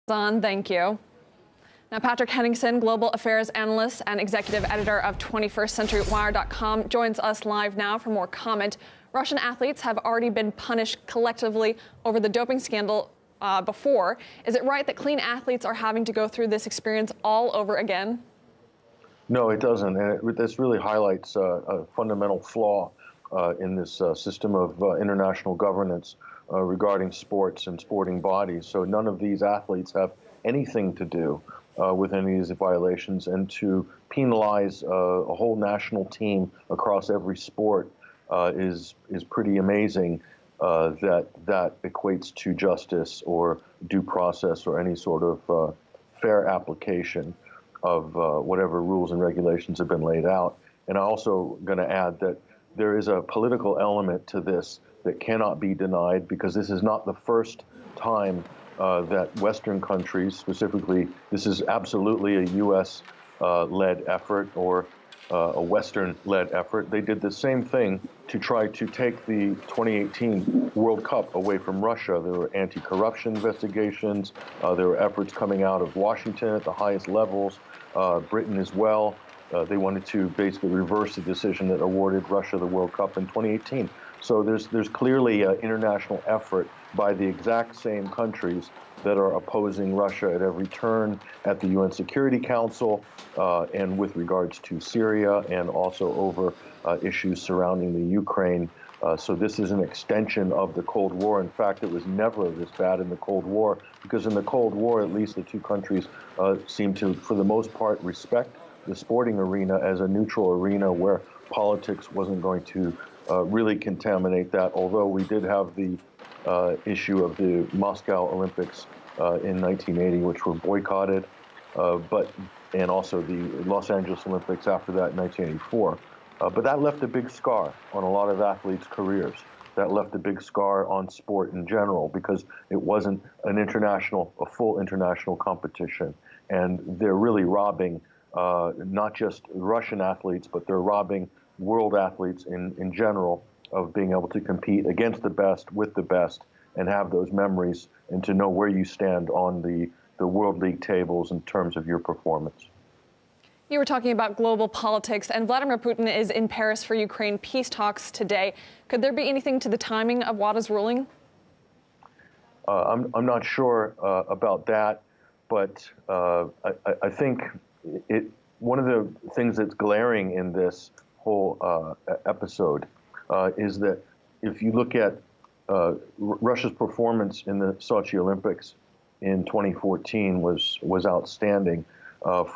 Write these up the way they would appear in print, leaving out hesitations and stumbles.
Thank you. Now, Patrick Henningsen, Global Affairs Analyst and Executive Editor of 21stCenturyWire.com, joins us live now for more comment. Russian athletes have already been punished collectively over the doping scandal before. Is it right that clean athletes are having to go through this experience all over again? No, it doesn't. And this really highlights a fundamental flaw in this system of international governance regarding sports and sporting bodies. So none of these athletes have anything to do with any of these violations, and to penalize a whole national team across every sport is pretty amazing. That equates to justice or due process or any sort of fair application of whatever rules and regulations have been laid out. And I'm also going to add that there is a political element to this that cannot be denied, because this is not the first time that Western countries, specifically, this is absolutely a U.S.-led effort or a Western-led effort. They did the same thing to try to take the 2018 World Cup away from Russia. There were anti-corruption investigations. There were efforts coming out of Washington at the highest levels, Britain as well. They wanted to basically reverse the decision that awarded Russia the World Cup in 2018. So there's clearly an international effort by the exact same countries that are opposing Russia at every turn at the UN Security Council and with regards to Syria, and also over issues surrounding the Ukraine. So this is an extension of the Cold War. In fact, it was never this bad in the Cold War, because in the Cold War, at least the two countries seemed to, for the most part, respect the sporting arena as a neutral arena where politics wasn't going to really contaminate that, although we did have the issue of the Moscow Olympics in 1980, which were boycotted, and also the Los Angeles Olympics after that in 1984. But that left a big scar on a lot of athletes' careers. That left a big scar on sport in general, because it wasn't a full international competition. And they're really robbing not just Russian athletes, but they're robbing world athletes in general of being able to compete against the best, with the best, and have those memories, and to know where you stand on the World League tables in terms of your performance. You were talking about global politics, and Vladimir Putin is in Paris for Ukraine peace talks today. Could there be anything to the timing of WADA's ruling? I'm not sure about that, but I think one of the things that's glaring in this whole episode is that if you look at Russia's performance in the Sochi Olympics in 2014 was outstanding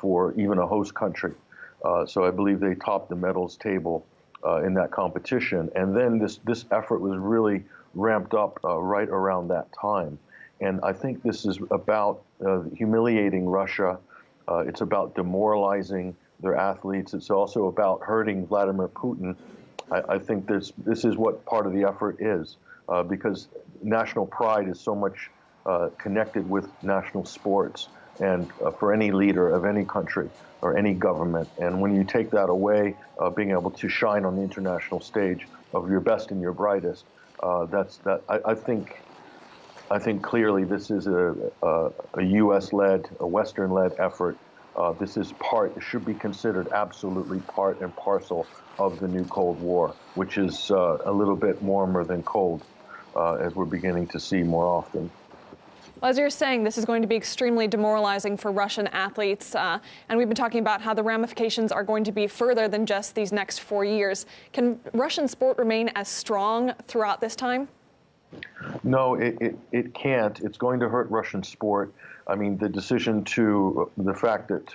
for even a host country. So I believe they topped the medals table in that competition. And then this effort was really ramped up right around that time. And I think this is about humiliating Russia. It's about demoralizing their athletes. It's also about hurting Vladimir Putin. I think this is what part of the effort is, because national pride is so much connected with national sports, and for any leader of any country or any government. And when you take that away, being able to shine on the international stage of your best and your brightest, I think clearly this is a U.S.-led, a Western-led effort. This should be considered absolutely part and parcel of the new Cold War, which is a little bit warmer than cold, as we're beginning to see more often. Well, as you're saying, this is going to be extremely demoralizing for Russian athletes, and we've been talking about how the ramifications are going to be further than just these next 4 years. Can Russian sport remain as strong throughout this time? No, it can't. It's going to hurt Russian sport. I mean, the fact that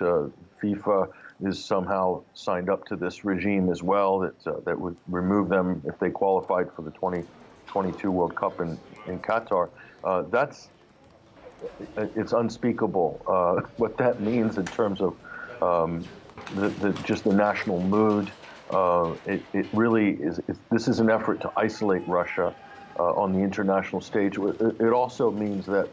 FIFA is somehow signed up to this regime as well, that would remove them if they qualified for the 2022 World Cup in Qatar, it's unspeakable what that means in terms of just the national mood. It really is. This is an effort to isolate Russia on the international stage. It also means that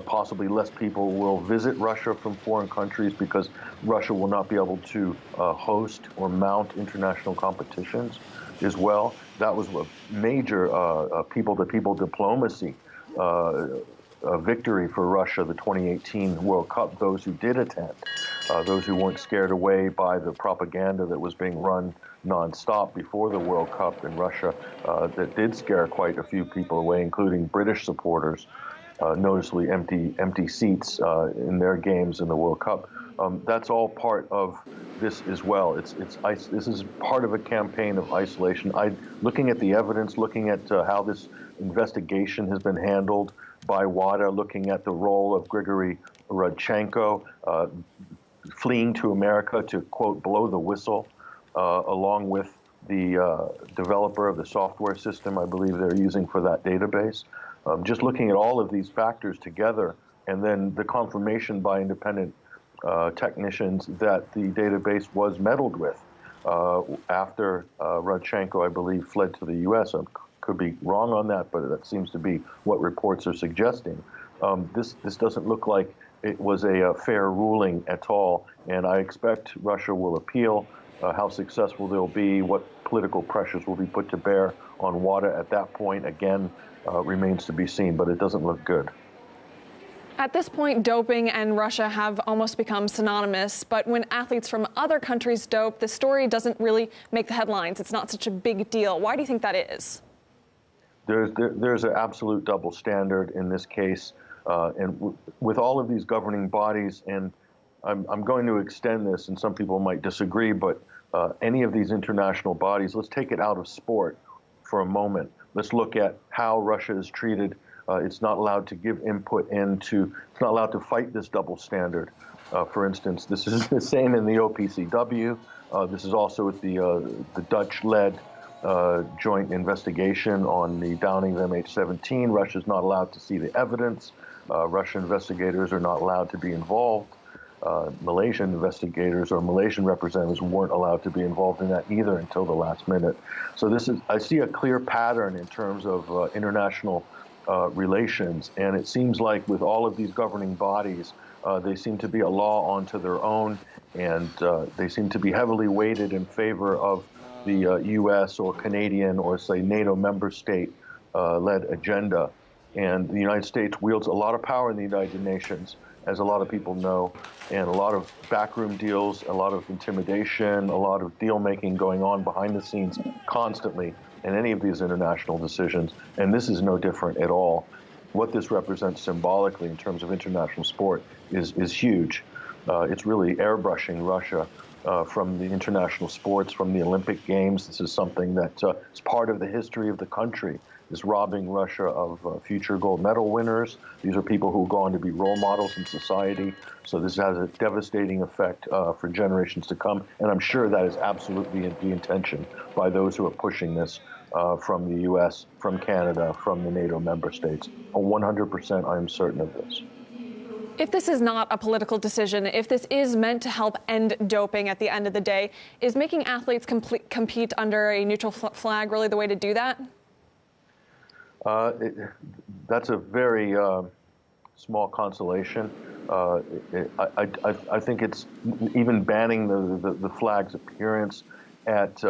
possibly less people will visit Russia from foreign countries, because Russia will not be able to host or mount international competitions as well. That was a major people-to-people diplomacy a victory for Russia, the 2018 World Cup, those who did attend, those who weren't scared away by the propaganda that was being run nonstop before the World Cup in Russia, that did scare quite a few people away, including British supporters, noticeably empty seats in their games in the World Cup. That's all part of this as well. This is part of a campaign of isolation. Looking at the evidence, looking at how this investigation has been handled by WADA, looking at the role of Grigory Rodchenko fleeing to America to, quote, blow the whistle, along with the developer of the software system I believe they're using for that database. Just looking at all of these factors together, and then the confirmation by independent technicians that the database was meddled with after Rodchenko, I believe, fled to the U.S. I could be wrong on that, but that seems to be what reports are suggesting. This doesn't look like it was a fair ruling at all, and I expect Russia will appeal. How successful they'll be, what political pressures will be put to bear on WADA at that point, again, remains to be seen, but it doesn't look good. At this point, doping and Russia have almost become synonymous, but when athletes from other countries dope, the story doesn't really make the headlines. It's not such a big deal. Why do you think that is? There's an absolute double standard in this case, and with all of these governing bodies, and I'm going to extend this, and some people might disagree, but any of these international bodies, let's take it out of sport for a moment. Let's look at how Russia is treated. It's not allowed to give input into, it's not allowed to fight this double standard. For instance, this is the same in the OPCW. This is also with the Dutch-led joint investigation on the downing of MH17. Russia's not allowed to see the evidence. Russian investigators are not allowed to be involved. Malaysian investigators or Malaysian representatives weren't allowed to be involved in that either until the last minute. So I see a clear pattern in terms of international relations, and it seems like with all of these governing bodies, they seem to be a law unto their own, and they seem to be heavily weighted in favor of the U.S. or Canadian or, say, NATO member state led agenda. And the United States wields a lot of power in the United Nations, as a lot of people know, and a lot of backroom deals, a lot of intimidation, a lot of deal-making going on behind the scenes constantly in any of these international decisions, and this is no different at all. What this represents symbolically in terms of international sport is huge. It's really airbrushing Russia from the international sports, from the Olympic Games. This is something that is part of the history of the country, is robbing Russia of future gold medal winners. These are people who go on to be role models in society. So this has a devastating effect for generations to come. And I'm sure that is absolutely the intention by those who are pushing this from the U.S., from Canada, from the NATO member states. 100% I'm certain of this. If this is not a political decision, if this is meant to help end doping at the end of the day, is making athletes compete under a neutral flag really the way to do that? That's a very small consolation. I think it's even banning the flag's appearance at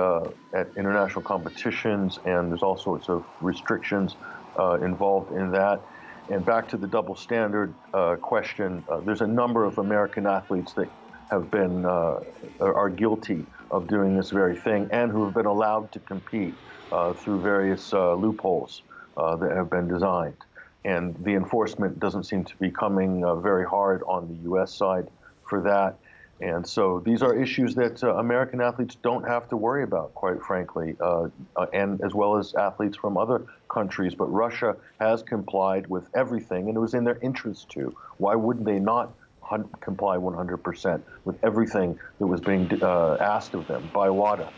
international competitions, and there's all sorts of restrictions involved in that. And back to the double standard question, there's a number of American athletes that have been are guilty of doing this very thing, and who have been allowed to compete through various loopholes that have been designed. And the enforcement doesn't seem to be coming very hard on the U.S. side for that. And so these are issues that American athletes don't have to worry about, quite frankly, and as well as athletes from other countries. But Russia has complied with everything, and it was in their interest to. Why wouldn't they not comply 100% with everything that was being asked of them by WADA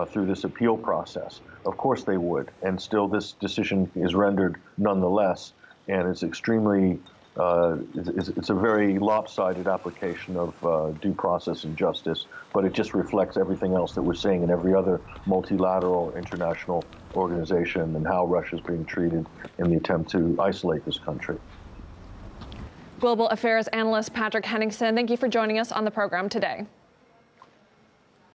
through this appeal process? Of course they would, and still this decision is rendered nonetheless, and it's extremely, it's a very lopsided application of due process and justice, but it just reflects everything else that we're seeing in every other multilateral international organization and how Russia's being treated in the attempt to isolate this country. Global Affairs analyst Patrick Henningsen, thank you for joining us on the program today.